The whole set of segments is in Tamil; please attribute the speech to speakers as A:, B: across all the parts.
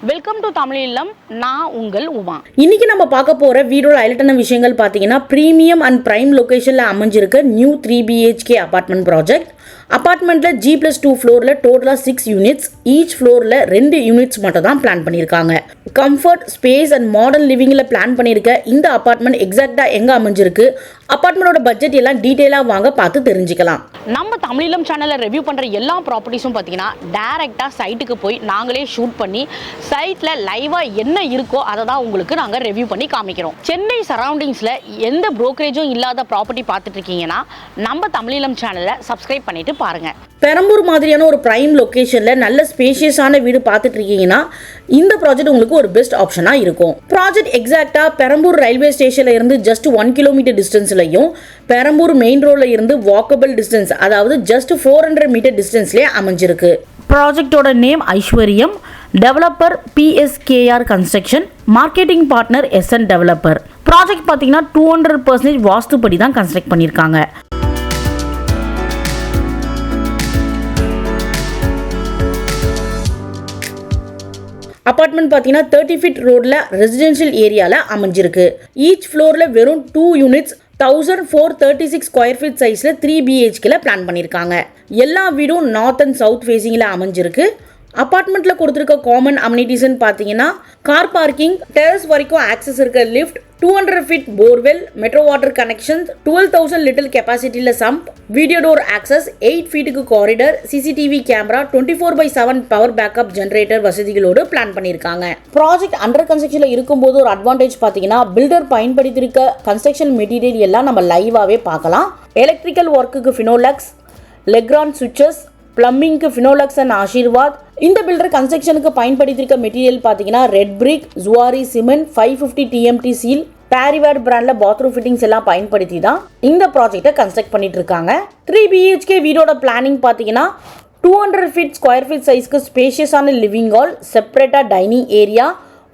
A: வெல்கம் டு தமிழீழம். நான் உங்கள் உமா.
B: இன்னைக்கு நம்ம பார்க்க போற வீடியோல ஹைலைட்டான விஷயங்கள் பார்த்தீங்கன்னா பிரீமியம் அண்ட் பிரைம் லொகேஷன்ல அமைஞ்சிருக்க நியூ 3 BHK அபார்ட்மெண்ட் ப்ராஜெக்ட். அபார்ட்மெண்ட்ல G+2 ஃப்ளோர்ல டோட்டலா 6 யூனிட்ஸ், ஈச் ஃப்ளோர்ல 2 யூனிட்ஸ் மட்டும் தான் பிளான் பண்ணியிருக்காங்க. கம்ஃபர்ட், ஸ்பேஸ் அண்ட் மாடர்ன் லிவிங்ல பிளான் பண்ணியிருக்க இந்த அபார்ட்மெண்ட் எக்ஸாக்டா எங்க அமைஞ்சிருக்கு, அபார்ட்மெண்டோட பட்ஜெட் எல்லாம் டீட்டெயிலாக வாங்க பார்த்து தெரிஞ்சுக்கலாம்.
A: நம்ம தமிழீழம் சேனலில் ரிவ்யூ பண்ணுற எல்லா ப்ராப்பர்ட்டிஸும் பார்த்தீங்கன்னா டைரெக்டாக சைட்டுக்கு போய் நாங்களே ஷூட் பண்ணி சைட்டில் லைவாக என்ன இருக்கோ அதை தான் உங்களுக்கு நாங்கள் ரிவ்யூ பண்ணி காமிக்கிறோம். சென்னை சரௌண்டிங்ஸில் எந்த ப்ரோக்கரேஜும் இல்லாத ப்ராப்பர்ட்டி பார்த்துட்டு இருக்கீங்கன்னா நம்ம தமிழீழம் சேனலை சப்ஸ்கிரைப் பண்ணிட்டு பாருங்கள்.
B: பெரம்பூர் மாதிரியான ஒரு பிரைம் லொகேஷனில் நல்ல ஸ்பேஷியஸான வீடு பார்த்துட்டு இருக்கீங்கன்னா இந்த ப்ராஜெக்ட் உங்களுக்கு ஒரு பெஸ்ட் ஆப்ஷனாக இருக்கும். ப்ராஜெக்ட் எக்ஸாக்டாக பெரம்பூர் ரயில்வே ஸ்டேஷனில் இருந்து ஜஸ்ட் 1 கிலோமீட்டர் டிஸ்டன்ஸ்லையும் பெரம்பூர் மெயின் ரோட்ல இருந்து வாக்கபிள் டிஸ்டன்ஸ், அதாவது ஜஸ்ட் 400 மீட்டர் டிஸ்டன்ஸ்லேயே அமைஞ்சிருக்கு. ப்ராஜெக்டோட நேம் ஐஸ்வர்யம், developer PSKR construction, marketing partner SN developer. Project பார்த்தீங்கன்னா 200% வாஸ்துப்படி தான் கன்ஸ்ட்ரக்ட் பண்ணியிருக்காங்க. அபார்ட்மெண்ட் பார்த்தீங்கன்னா 30 ஃபீட் ரோட்ல ரெசிடென்ஷியல் ஏரியாவில் அமைஞ்சிருக்கு. ஈச் ஃப்ளோரில் வெறும் 2 யூனிட்ஸ் 1436 ஸ்கொயர் ஃபீட் சைஸில் 3 BHKல பிளான் பண்ணியிருக்காங்க. எல்லா வீடும் நார்த் அண்ட் சவுத் ஃபேஸிங்கில் அமைஞ்சிருக்கு. அபார்ட்மெண்ட்டில் கொடுத்துருக்க காமன் அம்யூனிட்டிஸ்ன்னு பார்த்தீங்கன்னா கார் பார்க்கிங், டெரஸ் வரைக்கும் ஆக்சஸ் இருக்க lift, 200 feet borewell, metro water connections, 12,000 litre கெப்பாசிட்டியில் சம்ப், வீடியோ டோர் ஆக்சஸ், 8 ஃபீட்டுக்கு corridor, CCTV camera, 24/7 power backup generator வசதிகளோடு பிளான் பண்ணியிருக்காங்க. ப்ராஜெக்ட் அண்டர் கன்ஸ்ட்ரக்ஷனில் இருக்கும்போது ஒரு அட்வான்டேஜ் பார்த்தீங்கன்னா பில்டர் பயன்படுத்தியிருக்க கன்ஸ்ட்ரக்ஷன் மெட்டீரியல் எல்லாம் நம்ம லைவாகவே பார்க்கலாம். எலக்ட்ரிக்கல் ஒர்க்குக்கு ஃபினோலக்ஸ், லெக்ரான் சுவிச்சஸ், பிளம்பிங்க்கு ஃபினோலக்ஸ் அண்ட் ஆஷீர்வாத். இந்த பில்டர் கன்ஸ்ட்ரக்ஷனுக்கு பயன்படுத்தியிருக்க மெட்டீரியல் பார்த்தீங்கன்னா red brick, Zuari cement, 550 TMT steel, Parryware பிராண்டில் பாத்ரூம் ஃபிட்டிங்ஸ் எல்லாம் பயன்படுத்தி தான் இந்த ப்ராஜெக்டை கன்ஸ்ட்ரக்ட் பண்ணிட்டு இருக்காங்க. 3 BHK வீடோட பிளானிங் பார்த்தீங்கன்னா 200 ஃபீட் ஸ்கொயர் ஃபீட் சைஸ்க்கு ஸ்பேஷியஸான லிவிங் ஹால், செப்பரேட்டாக டைனிங் ஏரியா,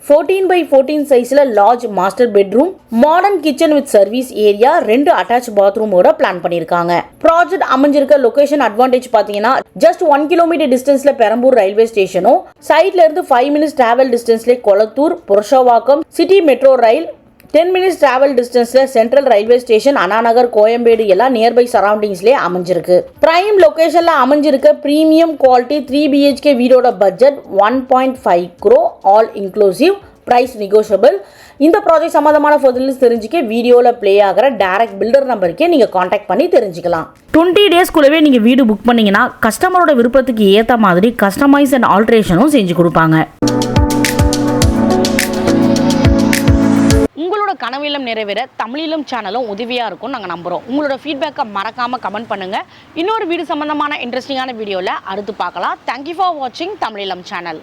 B: 14/14 சைஸில் large master bedroom, modern kitchen with service area, 2 attach பாத்ரூமோட பிளான் பண்ணியிருக்காங்க. ப்ராஜெக்ட் அமைஞ்சிருக்க லொகேஷன் அட்வான்டேஜ் பார்த்தீங்கன்னா ஜஸ்ட் 1 கிலோமீட்டர் டிஸ்டன்ஸில் பெரம்பூர் ரயில்வே ஸ்டேஷனும், சைட்ல இருந்து 5 மினிட்ஸ் டிராவல் டிஸ்டன்ஸ்லேயே Kolathur, Purasawalkam, city metro rail, 10 minutes travel டிஸ்டன்ஸில் central railway station, Anna Nagar, Koyambedu எல்லாம் நியர்பை சரௌண்டிங்ஸ்லேயே அமைஞ்சிருக்கு. பிரைம் லொகேஷனில் அமைஞ்சிருக்க ப்ரீமியம் குவாலிட்டி 3 BHK வீடோட budget 1.5 crore all inclusive, price negotiable. இந்த ப்ராஜெக்ட் சம்மந்தமான ஃபர்தர்ஸ் தெரிஞ்சுக்க வீடியோவில் ப்ளே ஆகிற டைரக்ட் பில்டர் நம்பருக்கே நீங்கள் காண்டாக்ட் பண்ணி தெரிஞ்சுக்கலாம். 20 டேஸ்க்குள்ளவே நீங்கள் வீடு புக் பண்ணிங்கன்னா கஸ்டமரோட விருப்பத்துக்கு ஏற்ற மாதிரி கஸ்டமைஸ் அண்ட் ஆல்ட்ரேஷனும் செஞ்சு கொடுப்பாங்க.
A: உங்களோட கனவிலம் நிறைவேற தமிழீழம் சேனலும் உதவியாக இருக்கும் நாங்கள் நம்புகிறோம். உங்களோட ஃபீட்பேக்கை மறக்காமல் கமெண்ட் பண்ணுங்கள். இன்னொரு வீடு சம்மந்தமான இன்ட்ரெஸ்டிங்கான வீடியோவில் அடுத்து பார்க்கலாம். தேங்க்யூ ஃபார் வாட்சிங் தமிழீழம் சேனல்.